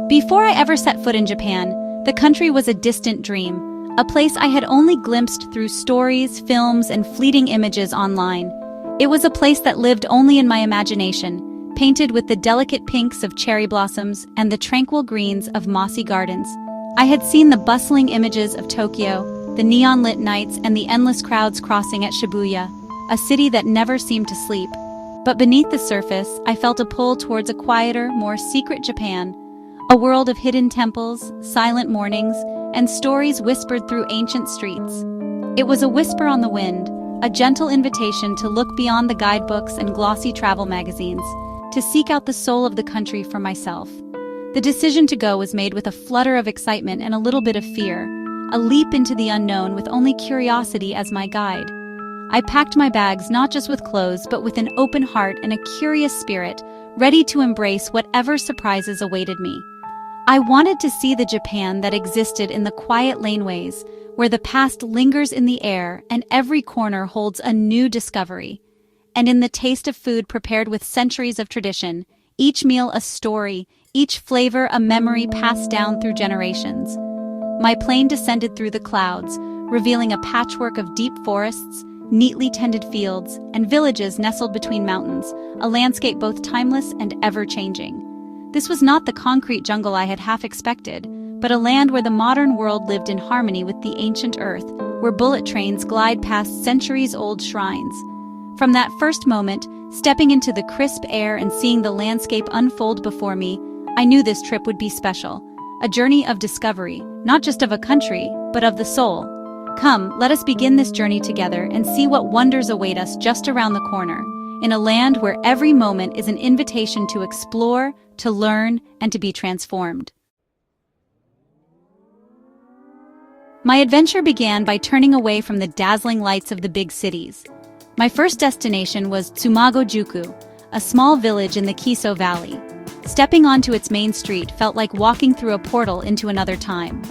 Before I ever set foot in Japan, the country was a distant dream, a place I had only glimpsed through stories, films, and fleeting images online. It was a place that lived only in my imagination, painted with the delicate pinks of cherry blossoms and the tranquil greens of mossy gardens. I had seen the bustling images of Tokyo, the neon-lit nights, and the endless crowds crossing at Shibuya, a city that never seemed to sleep. But beneath the surface, I felt a pull towards a quieter, more secret Japan, a world of hidden temples, silent mornings, and stories whispered through ancient streets. It was a whisper on the wind, a gentle invitation to look beyond the guidebooks and glossy travel magazines, to seek out the soul of the country for myself. The decision to go was made with a flutter of excitement and a little bit of fear, a leap into the unknown with only curiosity as my guide. I packed my bags not just with clothes but with an open heart and a curious spirit, ready to embrace whatever surprises awaited me. I wanted to see the Japan that existed in the quiet laneways, where the past lingers in the air and every corner holds a new discovery. And in the taste of food prepared with centuries of tradition, each meal a story, each flavor a memory passed down through generations. My plane descended through the clouds, revealing a patchwork of deep forests, neatly tended fields, and villages nestled between mountains, a landscape both timeless and ever-changing. This was not the concrete jungle I had half expected, but a land where the modern world lived in harmony with the ancient earth, where bullet trains glide past centuries-old shrines. From that first moment, stepping into the crisp air and seeing the landscape unfold before me, I knew this trip would be special, a journey of discovery, not just of a country, but of the soul. Come, let us begin this journey together and see what wonders await us just around the corner, in a land where every moment is an invitation to explore, to learn, and to be transformed. My adventure began by turning away from the dazzling lights of the big cities. My first destination was Tsumago-juku, a small village in the Kiso Valley. Stepping onto its main street felt like walking through a portal into another time.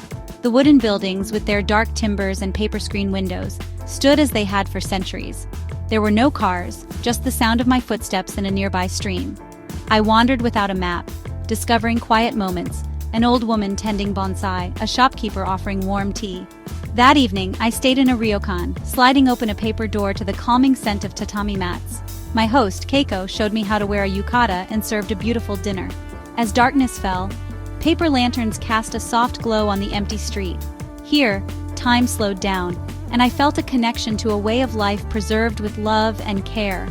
The wooden buildings, with their dark timbers and paper screen windows, stood as they had for centuries. There were no cars, just the sound of my footsteps in a nearby stream. I wandered without a map, discovering quiet moments, an old woman tending bonsai, a shopkeeper offering warm tea. That evening, I stayed in a ryokan, sliding open a paper door to the calming scent of tatami mats. My host, Keiko, showed me how to wear a yukata and served a beautiful dinner. As darkness fell, paper lanterns cast a soft glow on the empty street. Here, time slowed down, and I felt a connection to a way of life preserved with love and care.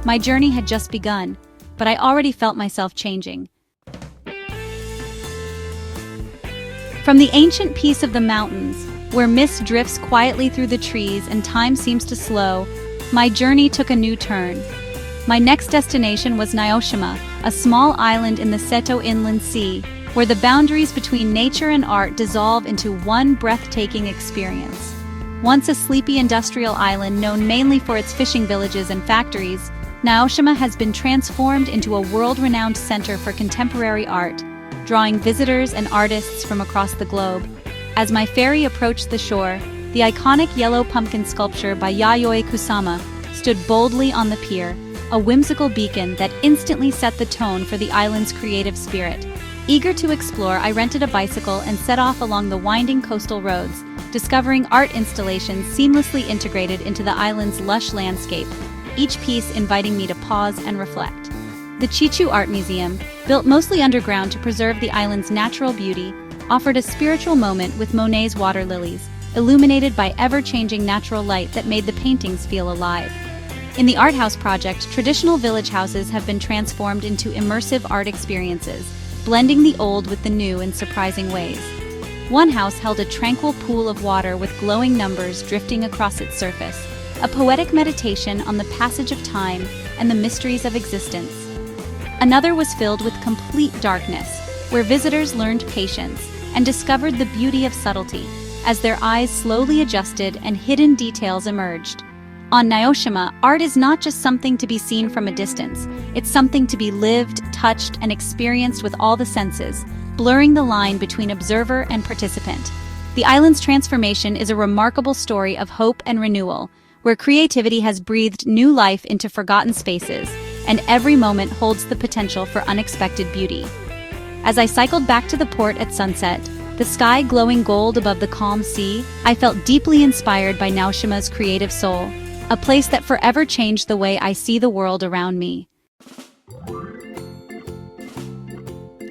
My journey had just begun, but I already felt myself changing. From the ancient peace of the mountains, where mist drifts quietly through the trees and time seems to slow, my journey took a new turn. My next destination was Naoshima, a small island in the Seto Inland Sea, where the boundaries between nature and art dissolve into one breathtaking experience. Once a sleepy industrial island known mainly for its fishing villages and factories, Naoshima has been transformed into a world-renowned center for contemporary art, drawing visitors and artists from across the globe. As my ferry approached the shore, the iconic yellow pumpkin sculpture by Yayoi Kusama stood boldly on the pier, a whimsical beacon that instantly set the tone for the island's creative spirit. Eager to explore, I rented a bicycle and set off along the winding coastal roads, discovering art installations seamlessly integrated into the island's lush landscape, each piece inviting me to pause and reflect. The Chichu Art Museum, built mostly underground to preserve the island's natural beauty, offered a spiritual moment with Monet's water lilies, illuminated by ever-changing natural light that made the paintings feel alive. In the Art House project, traditional village houses have been transformed into immersive art experiences, blending the old with the new in surprising ways. One house held a tranquil pool of water with glowing numbers drifting across its surface, a poetic meditation on the passage of time and the mysteries of existence. Another was filled with complete darkness, where visitors learned patience and discovered the beauty of subtlety, as their eyes slowly adjusted and hidden details emerged. On Naoshima, art is not just something to be seen from a distance, it's something to be lived, touched, and experienced with all the senses, blurring the line between observer and participant. The island's transformation is a remarkable story of hope and renewal, where creativity has breathed new life into forgotten spaces, and every moment holds the potential for unexpected beauty. As I cycled back to the port at sunset, the sky glowing gold above the calm sea, I felt deeply inspired by Naoshima's creative soul, a place that forever changed the way I see the world around me.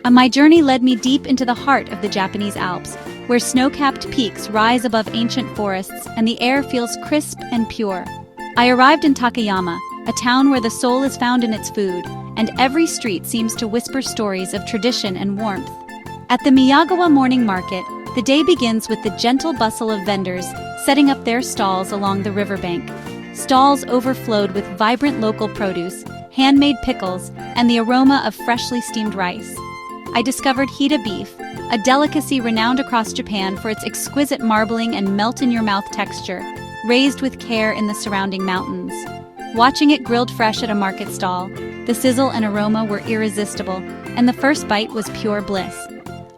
My journey led me deep into the heart of the Japanese Alps, where snow-capped peaks rise above ancient forests and the air feels crisp and pure. I arrived in Takayama, a town where the soul is found in its food, and every street seems to whisper stories of tradition and warmth. At the Miyagawa morning market, the day begins with the gentle bustle of vendors setting up their stalls along the riverbank. Stalls overflowed with vibrant local produce, handmade pickles, and the aroma of freshly steamed rice. I discovered Hita beef, a delicacy renowned across Japan for its exquisite marbling and melt-in-your-mouth texture, raised with care in the surrounding mountains. Watching it grilled fresh at a market stall, the sizzle and aroma were irresistible, and the first bite was pure bliss.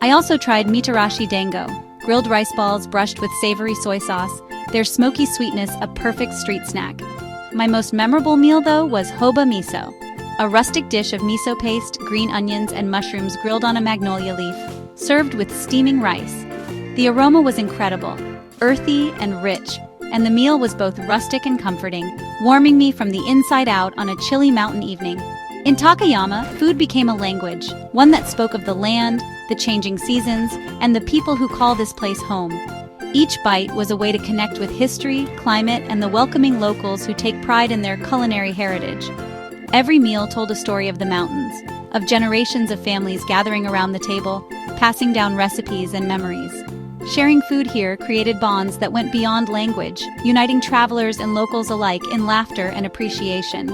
I also tried mitarashi dango, grilled rice balls brushed with savory soy sauce, their smoky sweetness a perfect street snack. My most memorable meal, though, was hoba miso, a rustic dish of miso paste, green onions, and mushrooms grilled on a magnolia leaf, served with steaming rice. The aroma was incredible, earthy and rich, and the meal was both rustic and comforting, warming me from the inside out on a chilly mountain evening. In Takayama, food became a language, one that spoke of the land, the changing seasons, and the people who call this place home. Each bite was a way to connect with history, climate, and the welcoming locals who take pride in their culinary heritage. Every meal told a story of the mountains, of generations of families gathering around the table, passing down recipes and memories. Sharing food here created bonds that went beyond language, uniting travelers and locals alike in laughter and appreciation.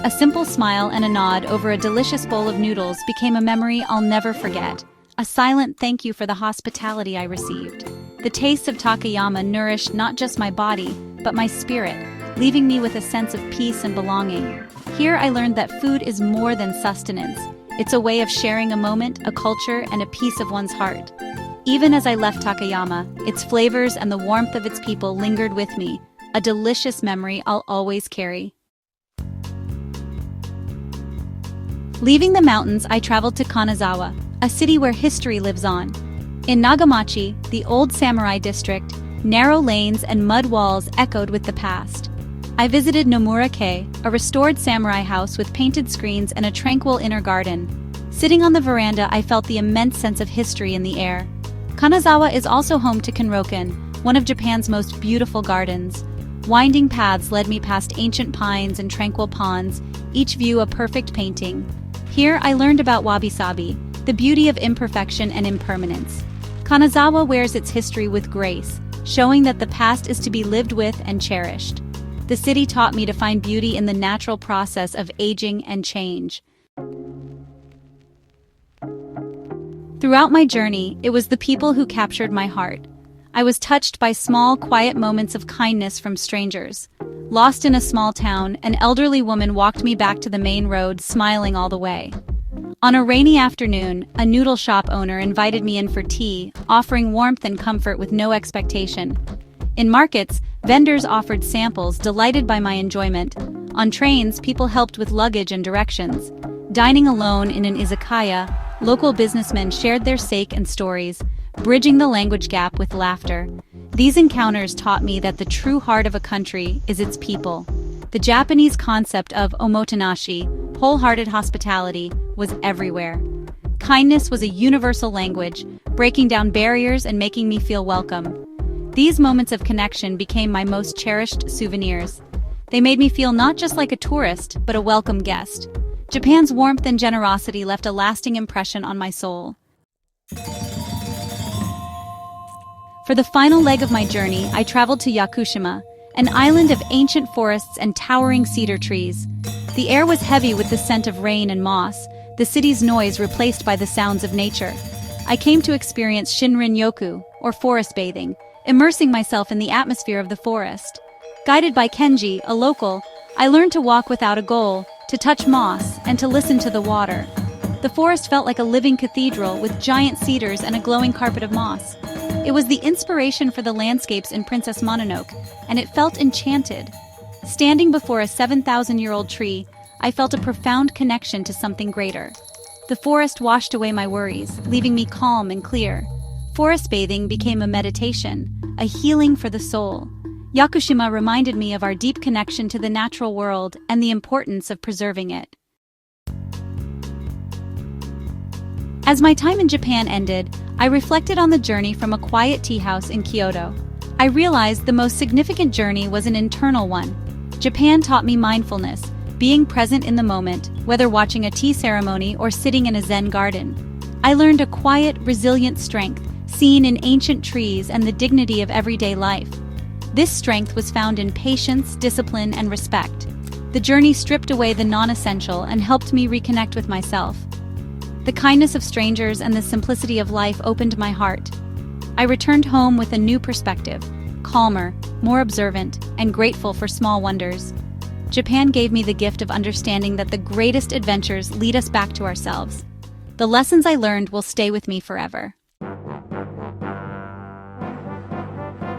A simple smile and a nod over a delicious bowl of noodles became a memory I'll never forget, a silent thank you for the hospitality I received. The taste of Takayama nourished not just my body, but my spirit, leaving me with a sense of peace and belonging. Here I learned that food is more than sustenance. It's a way of sharing a moment, a culture, and a piece of one's heart. Even as I left Takayama, its flavors and the warmth of its people lingered with me, a delicious memory I'll always carry. Leaving the mountains, I traveled to Kanazawa, a city where history lives on. In Nagamachi, the old samurai district, narrow lanes and mud walls echoed with the past. I visited Nomura-kei, a restored samurai house with painted screens and a tranquil inner garden. Sitting on the veranda, I felt the immense sense of history in the air. Kanazawa is also home to Kanroken, one of Japan's most beautiful gardens. Winding paths led me past ancient pines and tranquil ponds, each view a perfect painting. Here I learned about wabi-sabi, the beauty of imperfection and impermanence. Kanazawa wears its history with grace, showing that the past is to be lived with and cherished. The city taught me to find beauty in the natural process of aging and change. Throughout my journey, it was the people who captured my heart. I was touched by small, quiet moments of kindness from strangers. Lost in a small town, an elderly woman walked me back to the main road, smiling all the way. On a rainy afternoon, a noodle shop owner invited me in for tea, offering warmth and comfort with no expectation. In markets, vendors offered samples, delighted by my enjoyment. On trains, people helped with luggage and directions. Dining alone in an izakaya, local businessmen shared their sake and stories, bridging the language gap with laughter. These encounters taught me that the true heart of a country is its people. The Japanese concept of omotenashi, wholehearted hospitality, was everywhere. Kindness was a universal language, breaking down barriers and making me feel welcome. These moments of connection became my most cherished souvenirs. They made me feel not just like a tourist, but a welcome guest. Japan's warmth and generosity left a lasting impression on my soul. For the final leg of my journey, I traveled to Yakushima, an island of ancient forests and towering cedar trees. The air was heavy with the scent of rain and moss, the city's noise replaced by the sounds of nature. I came to experience Shinrin-yoku, or forest bathing, immersing myself in the atmosphere of the forest. Guided by Kenji, a local, I learned to walk without a goal, to touch moss, and to listen to the water. The forest felt like a living cathedral with giant cedars and a glowing carpet of moss. It was the inspiration for the landscapes in Princess Mononoke, and it felt enchanted. Standing before a 7,000-year-old tree, I felt a profound connection to something greater. The forest washed away my worries, leaving me calm and clear. Forest bathing became a meditation, a healing for the soul. Yakushima reminded me of our deep connection to the natural world and the importance of preserving it. As my time in Japan ended, I reflected on the journey from a quiet tea house in Kyoto. I realized the most significant journey was an internal one. Japan taught me mindfulness, being present in the moment, whether watching a tea ceremony or sitting in a Zen garden. I learned a quiet, resilient strength, seen in ancient trees and the dignity of everyday life. This strength was found in patience, discipline, and respect. The journey stripped away the non-essential and helped me reconnect with myself. The kindness of strangers and the simplicity of life opened my heart. I returned home with a new perspective, calmer, more observant, and grateful for small wonders. Japan gave me the gift of understanding that the greatest adventures lead us back to ourselves. The lessons I learned will stay with me forever.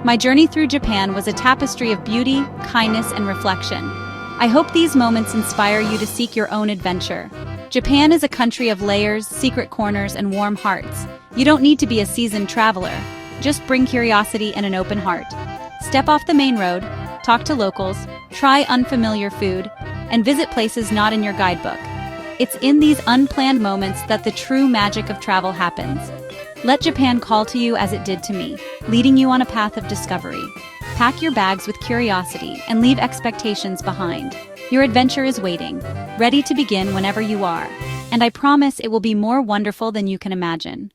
My journey through Japan was a tapestry of beauty, kindness, and reflection. I hope these moments inspire you to seek your own adventure. Japan is a country of layers, secret corners, and warm hearts. You don't need to be a seasoned traveler. Just bring curiosity and an open heart. Step off the main road, talk to locals, try unfamiliar food, and visit places not in your guidebook. It's in these unplanned moments that the true magic of travel happens. Let Japan call to you as it did to me, leading you on a path of discovery. Pack your bags with curiosity and leave expectations behind. Your adventure is waiting, ready to begin whenever you are, and I promise it will be more wonderful than you can imagine.